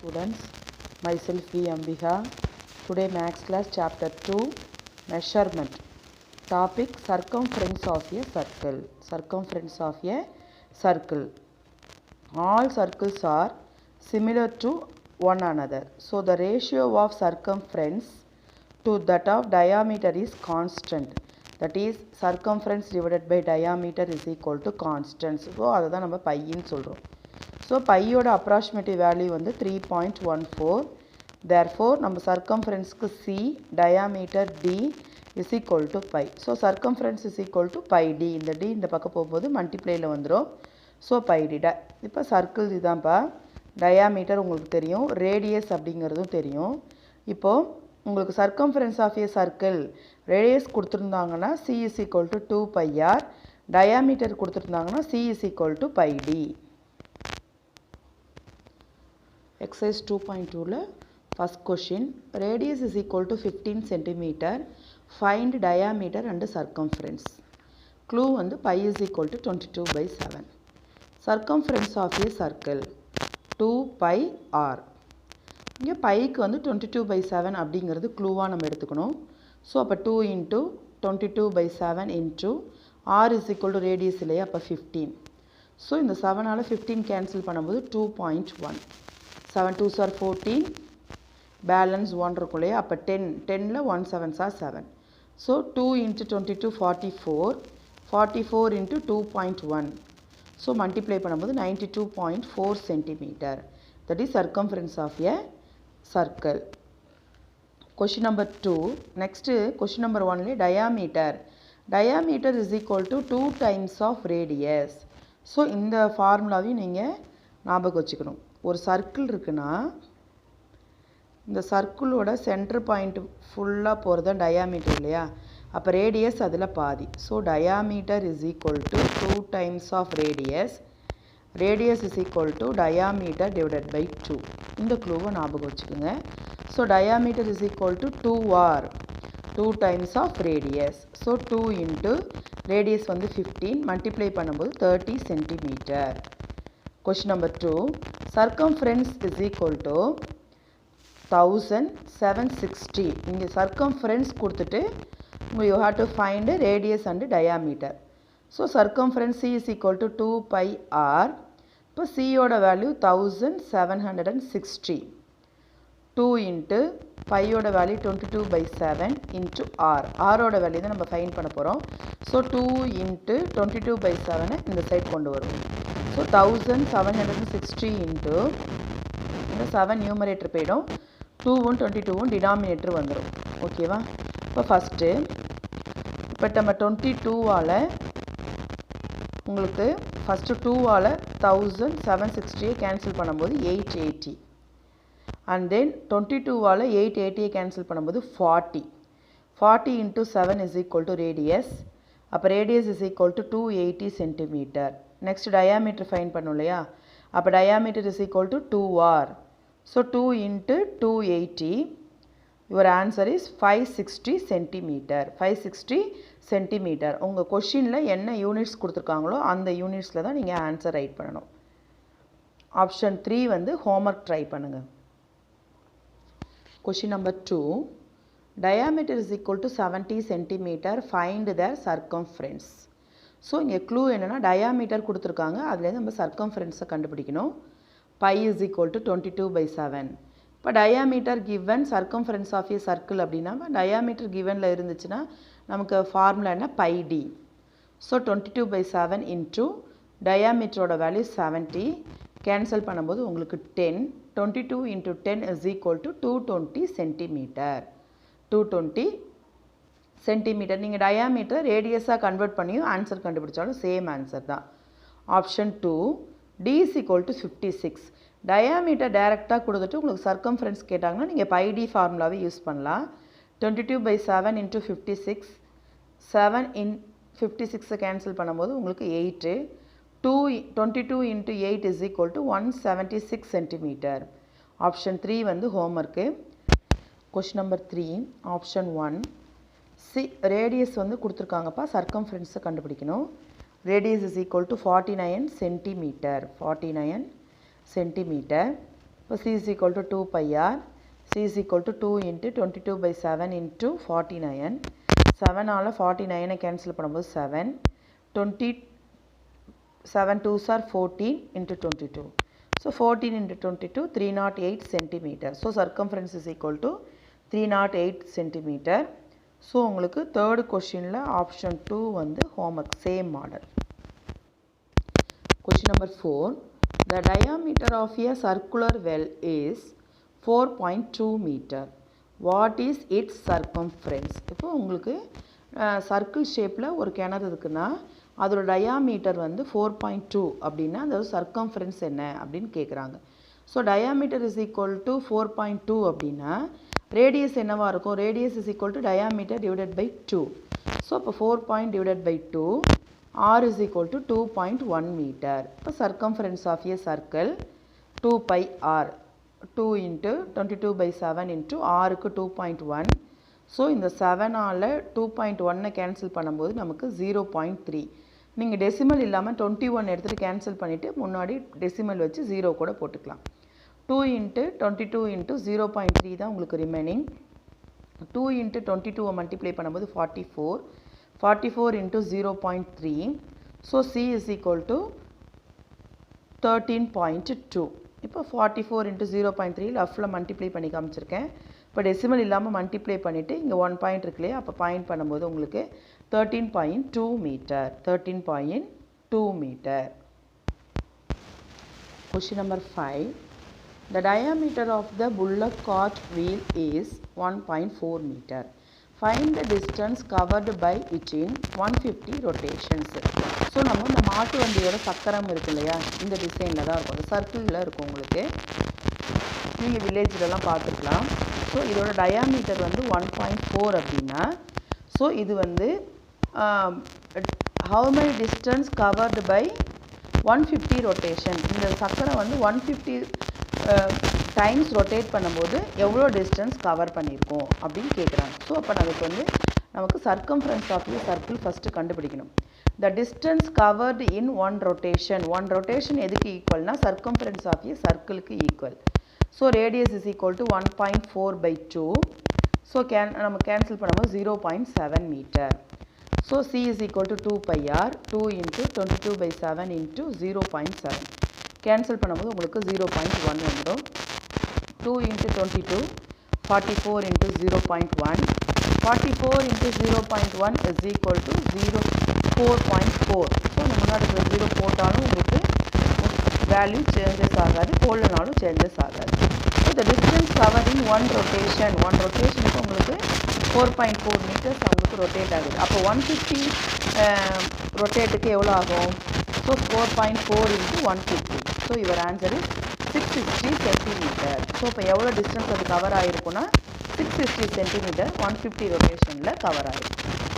Students, myself V. Ambika. Today Maths class chapter 2 measurement. Topic circumference of a circle. Circumference of a circle. All circles are similar to one another. So the ratio of circumference to that of diameter is constant. That is circumference divided by diameter is equal to constant. So அதுதான் நம்ம பைன்னு சொல்றோம். So பையோட approximative value வந்து 3.14. Therefore நம்ம circumferenceக்கு C, diameter D is equal to pi. So circumference is equal to pi D. இந்த D இந்த பக்கம் போகும்போது மல்டிப்ளைல வந்துரும். So pi D. இப்போ சர்க்கிள் இதான்ப்பா. diameter உங்களுக்கு தெரியும். radius அப்படிங்கிறதும் தெரியும். இப்போ உங்களுக்கு circumference of a circle radius கொடுத்திருந்தாங்கன்னா C is equal to 2 pi r. diameter கொடுத்திருந்தாங்கன்னா C is equal to pi D. Exercise 2.2 first question, radius is equal to 15 cm. Find diameter and circumference. Clue வந்து pi is equal to 22 by 7. Circumference of a circle 2 pi r. இங்கே bike வந்து 22 by 7 அப்படிங்கிறது க்ளூவாக நம்ம எடுத்துக்கணும். So அப்போ 2 into 22 by 7 into r is equal to radius இல்லையா, அப்போ 15. So இந்த 7ஆல் 15 கேன்சல் பண்ணும்போது 2.1. 7 2s are 14, balance 1 இருக்கும் இல்லையா, அப்போ 10ல் 1 7s are 7. So 2 into 22 44, 44 into 2.1. So multiply பண்ணும்போது 92.4 centimeter. That is circumference of a circle. Question number 2. Next question number 1 diameter. Diameter is equal to 2 times of radius. So இந்த ஃபார்முலாவையும் நீங்கள் ஞாபகம் வச்சுக்கணும். ஒரு circle இருக்குன்னா இந்த சர்க்கிளோட சென்டர் பாயிண்ட் ஃபுல்லாக போகிறது தான் டயாமீட்டர் இல்லையா, அப்போ ரேடியஸ் அதில் பாதி. So diameter is equal to 2 times of radius. Radius is equal to diameter divided by 2. இந்த க்ளூவை ஞாபகம் வச்சுக்கோங்க. So diameter is equal to 2r, 2 times of radius. So 2 into radius வந்து 15 மல்டிப்ளை பண்ணும்போது 30 centimetre. Question number 2. Circumference is equal to 1760. இங்கே circumference கொடுத்துட்டு you have to find radius and diameter. So circumference C is equal to 2 pi r. இப்போ C ஓட value 1760. 2 into pi ஓட value 22 by 7 into r. r ஓட value தான் நம்ம find பண்ண போகிறோம். ஸோ 2 into 22 by 7 இந்த சைட் கொண்டு வரும். ஸோ 1760 into இந்த 7 நியூமரேட்டர் போயிடும், 2வும் 22வும் டினாமினேட்டர் வந்துடும். ஓகேவா? இப்போ ஃபஸ்ட்டு இப்போ நம்ம 22ஆல் உங்களுக்கு ஃபஸ்ட்டு 2ஆல் 1760 கேன்சல் பண்ணும்போது 880. அண்ட் தென் 22ஆல் 880 கேன்சல் பண்ணும்போது 40. 40 into 7 is equal to radius. அப்போ radius is equal to 280 centimeter. Next diameter find பண்ணோம் இல்லையா, அப்போ diameter is equal to 2r. So 2 into 280, your answer is 560 centimeter. 560 centimeter. உங்கள் கொஷினில் என்ன யூனிட்ஸ் கொடுத்துருக்காங்களோ அந்த யூனிட்ஸில் தான் நீங்கள் ஆன்சர் ரைட் பண்ணணும். ஆப்ஷன் 3 வந்து ஹோம்ஒர்க் ட்ரை பண்ணுங்கள். Question number 2. Diameter is equal to 70 centimeter. Find their circumference. So இங்கே க்ளூ என்னென்னா டயாமீட்டர் கொடுத்துருக்காங்க, அதுலேருந்து நம்ம சர்க்கம்ஃபரன்ஸை கண்டுபிடிக்கணும். Pi is equal to 22 by 7. இப்போ diameter given circumference of a circle அப்படின்னா டயாமீட்டர் கிவனில் இருந்துச்சுன்னா நமக்கு ஃபார்முலா என்ன, pi D. So 22 by 7 into டயாமீட்டரோட வேல்யூ 70 கேன்சல் பண்ணும்போது உங்களுக்கு 10. 22 into 10 is equal to 220 centimeter. 220 centimetre. நீங்கள் டயாமீட்டர் ரேடியஸாக கன்வெர்ட் பண்ணியும் ஆன்சர் கண்டுபிடிச்சாலும் சேம் ஆன்சர் தான். Option 2 D is equal to 56. Diameter டைரெக்டாக கொடுத்துட்டு உங்களுக்கு சர்க்கம்ஃபரன்ஸ் கேட்டாங்கன்னா நீங்கள் பை டி ஃபார்முலாவை யூஸ் பண்ணலாம். 22 by 7 into 56. 7 in 56 கேன்சல் பண்ணும்போது உங்களுக்கு 8. 22 into 8 is equal to 176 centimeter. Option 3 வந்து homework. Question number 3. Option 1. Radius வந்து கொடுத்துருக்காங்கப்பா, சர்க்கம்ஃபரன்ஸை கண்டுபிடிக்கணும். Radius is equal to 49 centimetre. 49 centimeter. இப்போ c is equal to 2 pi r. c is equal to 2 into 22 by 7 into 49. 7 all 49 cancel பண்ணும்போது 7. 7 2s are 14 into 22. So 14 into 22, 308 centimeter. So circumference is equal to 308 centimeter. So உங்களுக்கு third questionல option 2 வந்து homework same model. Question number 4. The diameter of a circular well is 4.2 meter. What is its circumference? இப்போ உங்களுக்கு circle ஷேப்பில் ஒரு கிணறு இருக்குன்னா அதோட diameter வந்து 4.2 அப்படின்னா அதோட சர்க்கம்ஃபரன்ஸ் என்ன அப்படின்னு கேட்குறாங்க. So diameter is equal to 4.2 அப்படின்னா ரேடியஸ் என்னவாக இருக்கும்? Radius is equal to diameter divided by 2. So இப்போ 4 divided by 2, r is equal to 2.1 metre. இப்போ circumference of a circle 2 pi r. 2 into 22 by 7 into rக்கு 2.1. So இந்த 7 all 2.1 cancel பண்ணும்போது நமக்கு 0.3. நீங்கள் டெசிமல் இல்லாமல் 21 எடுத்துகிட்டு கேன்சல் பண்ணிவிட்டு முன்னாடி டெசிமல் வச்சு 0 கூட போட்டுக்கலாம். 2 into 22 into 0.3 தான் உங்களுக்கு ரிமைனிங். 2 into 22 மல்டிப்ளை பண்ணும்போது 44. 44 into 0.3. So c is equal to 13.2. இப்போ 44 into 0.3 லெஃப்டில் மல்டிப்ளை பண்ணி காமிச்சிருக்கேன். இப்போ டெசிமல் இல்லாமல் மல்டிப்ளை பண்ணிவிட்டு இங்கே 1 பாயிண்ட் இருக்கு இல்லையா, அப்போ பாயிண்ட் பண்ணும்போது உங்களுக்கு 13.2 metre. 13.2 metre. Question number 5. The diameter of the bullock cart wheel is 1.4 meter. Find the distance covered by it in 150 rotations. So நம்ம இந்த மாட்டு வண்டியோட சக்கரம் இருக்கு இல்லையா, இந்த டிசைனில் தான் இருக்கும், அந்த சர்க்கிளில் இருக்கும் உங்களுக்கு. நீங்கள் வில்லேஜிலலாம் பார்த்துக்கலாம். ஸோ இதோட டயாமீட்டர் வந்து 1.4 அப்படின்னா, ஸோ இது வந்து how many distance covered by 150 rotation. இந்த சக்கரம் வந்து 150 டைம்ஸ் ரொட்டேட் பண்ணும்போது எவ்வளோ டிஸ்டன்ஸ் கவர் பண்ணியிருக்கோம் அப்படின்னு கேட்குறாங்க. ஸோ அப்போ நமக்கு circumference of a circle first கண்டுபிடிக்கணும். The distance covered in one rotation. One rotation எதுக்கு ஈக்குவல்னா சர்க்கம்ஃபரன்ஸ் ஆஃப் ஏ சர்க்கிளுக்கு equal. So radius is equal to 1.4 by 2. So நம்ம கேன்சல் பண்ணும்போது 0.7 metre. So c is equal to 2 pi r. 2 into 22 by 7 into 0.7. Cancel பண்ணும்போது உங்களுக்கு 0.1 வந்துடும். 2 into 22, 44 into 0.1. 44 into 0.1 is equal to 4.4. So முன்னாடி 0 போட்டாலும் உங்களுக்கு value changes ஆகாது, போடலனாலும் சேஞ்சஸ் ஆகாது. ஸோ இந்த டிஸ்டன்ஸ் கவர் இன் ஒன் ரொட்டேஷனுக்கு உங்களுக்கு 4.4 மீட்டர்ஸ் அவங்களுக்கு ரொட்டேட் ஆகுது. அப்போ 150 ரொட்டேட்டுக்கு எவ்வளோ ஆகும்? So 4.4 into 150. So your answer is 650 centimetre. So இப்போ எவ்வளோ டிஸ்டன்ஸ் அது கவர் ஆகிருக்குன்னா 650 சென்டிமீட்டர் 150 ரொட்டேஷனில் கவர் ஆகிருக்கும்.